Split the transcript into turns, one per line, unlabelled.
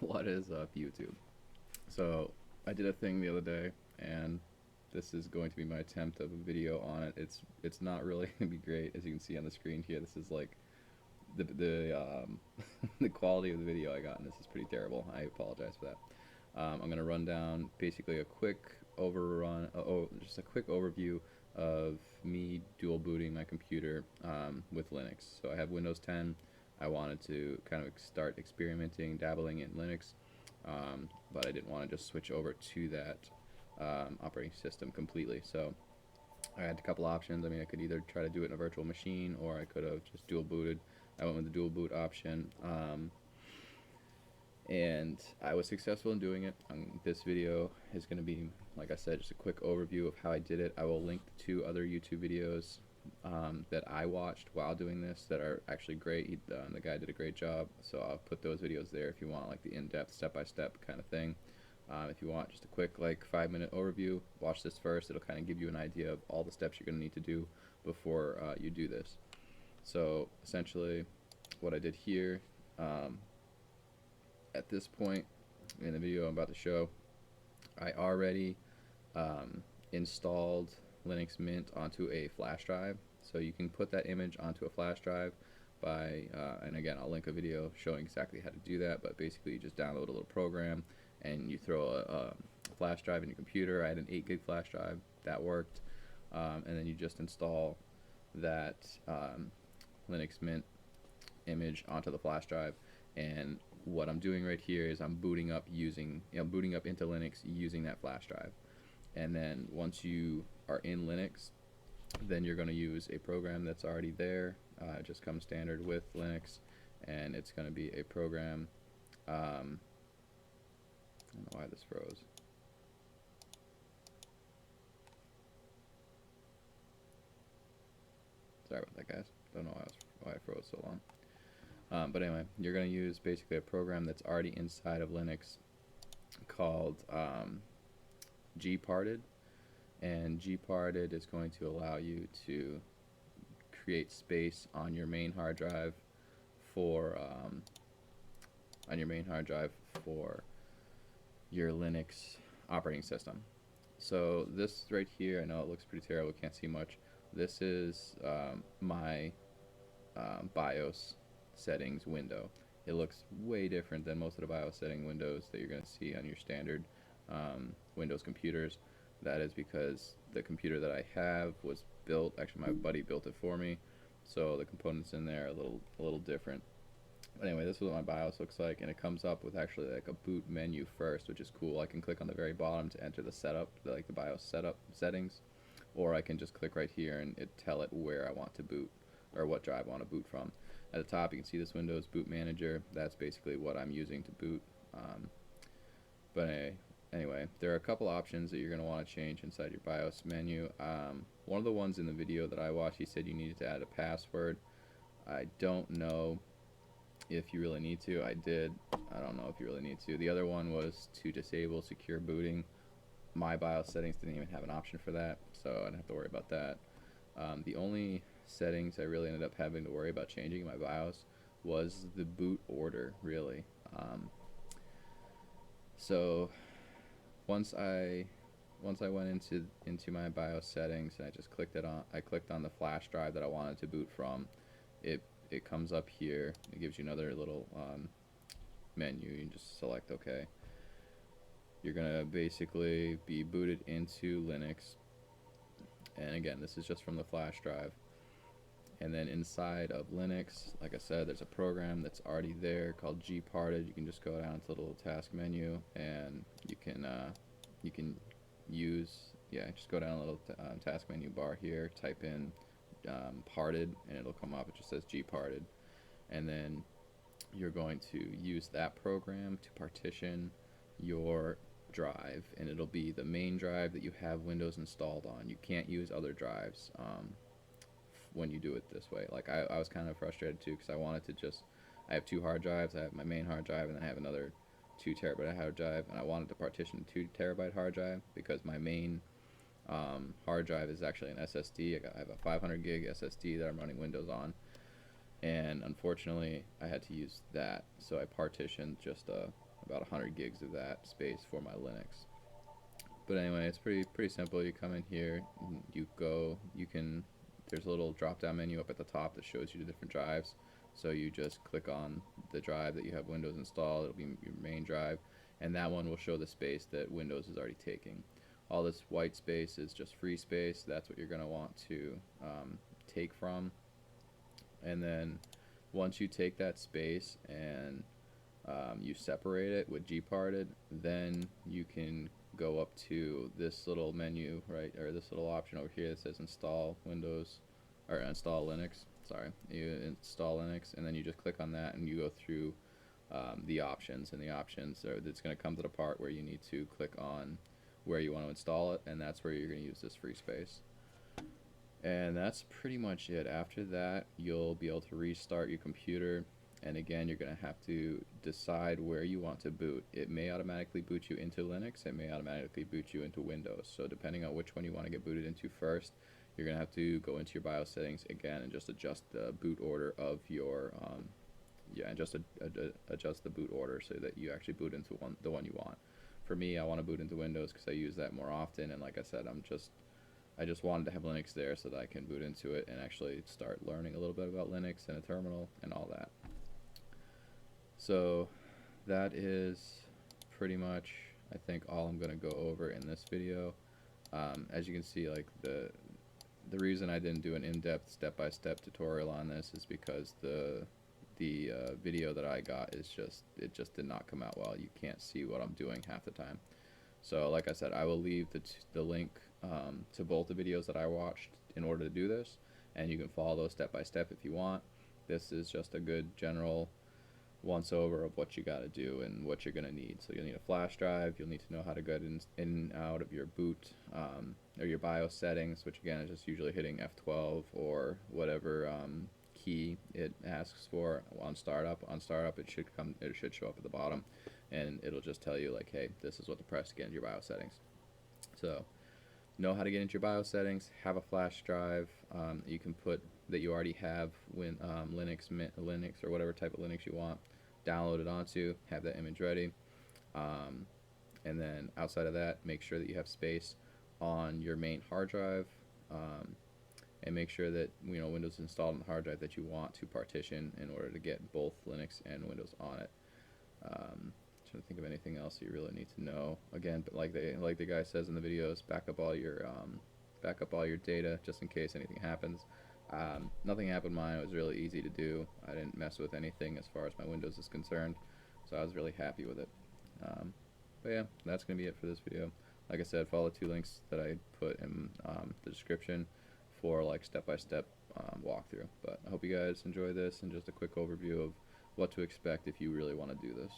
What is up, YouTube? So I did a thing the other day, and this is going to be my attempt of a video on it. It's not really going to be great, as you can see on the screen here. This is like the the quality of the video I got, and this is pretty terrible. I apologize for that. I'm going to run down basically a quick just a quick overview of me dual booting my computer with Linux. So I have Windows 10. I wanted to kind of start experimenting, dabbling in Linux, but I didn't want to just switch over to that operating system completely. So I had a couple options. I mean, I could either try to do it in a virtual machine, or I could have just dual booted. I went with the dual boot option, and I was successful in doing it. This video is going to be, like I said, just a quick overview of how I did it. I will link to other YouTube videos that I watched while doing this that are actually great. The guy did a great job, so I'll put those videos there if you want like the in-depth step-by-step kind of thing. If you want just a quick like 5-minute overview, watch this first. It'll kind of give you an idea of all the steps you're going to need to do before you do this. So essentially what I did here, at this point in the video I'm about to show, I already installed Linux Mint onto a flash drive. So you can put that image onto a flash drive by, and again I'll link a video showing exactly how to do that, but basically you just download a little program and you throw a flash drive in your computer. I had an 8 gig flash drive, that worked, and then you just install that Linux Mint image onto the flash drive. And what I'm doing right here is I'm booting up booting up into Linux using that flash drive. And then once you are in Linux, then you're going to use a program that's already there. It just comes standard with Linux, and it's going to be a program. I don't know why this froze. Sorry about that, guys. Don't know why I froze so long. But anyway, you're going to use basically a program that's already inside of Linux called Gparted, and Gparted is going to allow you to create space on your main hard drive for your Linux operating system. So this right here, I know it looks pretty terrible, can't see much. This is my BIOS settings window. It looks way different than most of the BIOS setting windows that you're going to see on your standard Windows computers. That is because the computer that I have was built, actually my buddy built it for me, so the components in there are a little different. But anyway, this is what my BIOS looks like, and it comes up with actually like a boot menu first, which is cool. I can click on the very bottom to enter the setup, like the BIOS setup settings, or I can just click right here and tell it where I want to boot, or what drive I want to boot from. At the top you can see this Windows Boot Manager. That's basically what I'm using to boot. But anyway, there are a couple options that you're going to want to change inside your BIOS menu. One of the ones in the video that I watched, he said you needed to add a password. I don't know if you really need to. I did. I don't know if you really need to. The other one was to disable secure booting. My BIOS settings didn't even have an option for that, so I didn't have to worry about that. The only settings I really ended up having to worry about changing in my BIOS was the boot order, really. So once I went into my BIOS settings and I clicked on the flash drive that I wanted to boot from, it comes up here. It gives you another little menu. You can just select OK. You're gonna basically be booted into Linux, and again, this is just from the flash drive. And then inside of Linux, like I said, there's a program that's already there called Gparted. You can just go down to the little task menu, and you can just go down a little task menu bar here, type in parted, and it'll come up. It just says Gparted, and then you're going to use that program to partition your drive, and it'll be the main drive that you have Windows installed on. You can't use other drives when you do it this way. Like I was kind of frustrated too, because I have 2 hard drives. I have my main hard drive, and then I have another 2 terabyte hard drive, and I wanted to partition 2 terabyte hard drive because my main hard drive is actually an SSD. I have a 500 gig SSD that I'm running Windows on, and unfortunately I had to use that, so I partitioned just a about 100 gigs of that space for my Linux. But anyway, it's pretty simple. You come in here, you can, there's a little drop down menu up at the top that shows you the different drives. So you just click on the drive that you have Windows installed. It'll be your main drive, and that one will show the space that Windows is already taking. All this white space is just free space. That's what you're going to want to take from. And then once you take that space and you separate it with Gparted, then you can go up to this little menu, right, or this little option over here that says install Windows, or install Linux. Sorry, you install Linux, and then you just click on that, and you go through the options, and the options are, it's going to come to the part where you need to click on where you want to install it, and that's where you're going to use this free space. And that's pretty much it. After that, you'll be able to restart your computer, and again, you're going to have to decide where you want to boot. It may automatically boot you into Linux, it may automatically boot you into Windows. So depending on which one you want to get booted into first, you're going to have to go into your BIOS settings again and just adjust the boot order of your adjust the boot order so that you actually boot into the one you want. For me, I want to boot into Windows because I use that more often, and like I said, I just wanted to have Linux there so that I can boot into it and actually start learning a little bit about Linux and a terminal and all that. So that is pretty much, I think, all I'm going to go over in this video. As you can see, like the reason I didn't do an in-depth step-by-step tutorial on this is because the video that I got is it just did not come out well. You can't see what I'm doing half the time. So like I said, I will leave the link to both the videos that I watched in order to do this, and you can follow those step by step if you want. This is just a good general once over of what you got to do and what you're going to need. So you'll need a flash drive, you'll need to know how to get in and out of your boot or your BIOS settings, which again is just usually hitting F12 or whatever key it asks for on startup. On startup, it should show up at the bottom, and it'll just tell you like, hey, this is what to press to get into your BIOS settings. So know how to get into your BIOS settings, have a flash drive you can put that you already have when Linux or whatever type of Linux you want, download it onto, have that image ready, and then outside of that, make sure that you have space on your main hard drive, and make sure that Windows is installed on the hard drive that you want to partition in order to get both Linux and Windows on it. Trying to think of anything else you really need to know. Again, but like the guy says in the videos, back up all your data just in case anything happens. Nothing happened mine. It was really easy to do. I didn't mess with anything as far as my Windows is concerned, so I was really happy with it. But yeah, that's gonna be it for this video. Like I said, follow the 2 links that I put in the description for like step-by-step walkthrough. But I hope you guys enjoy this and just a quick overview of what to expect if you really want to do this.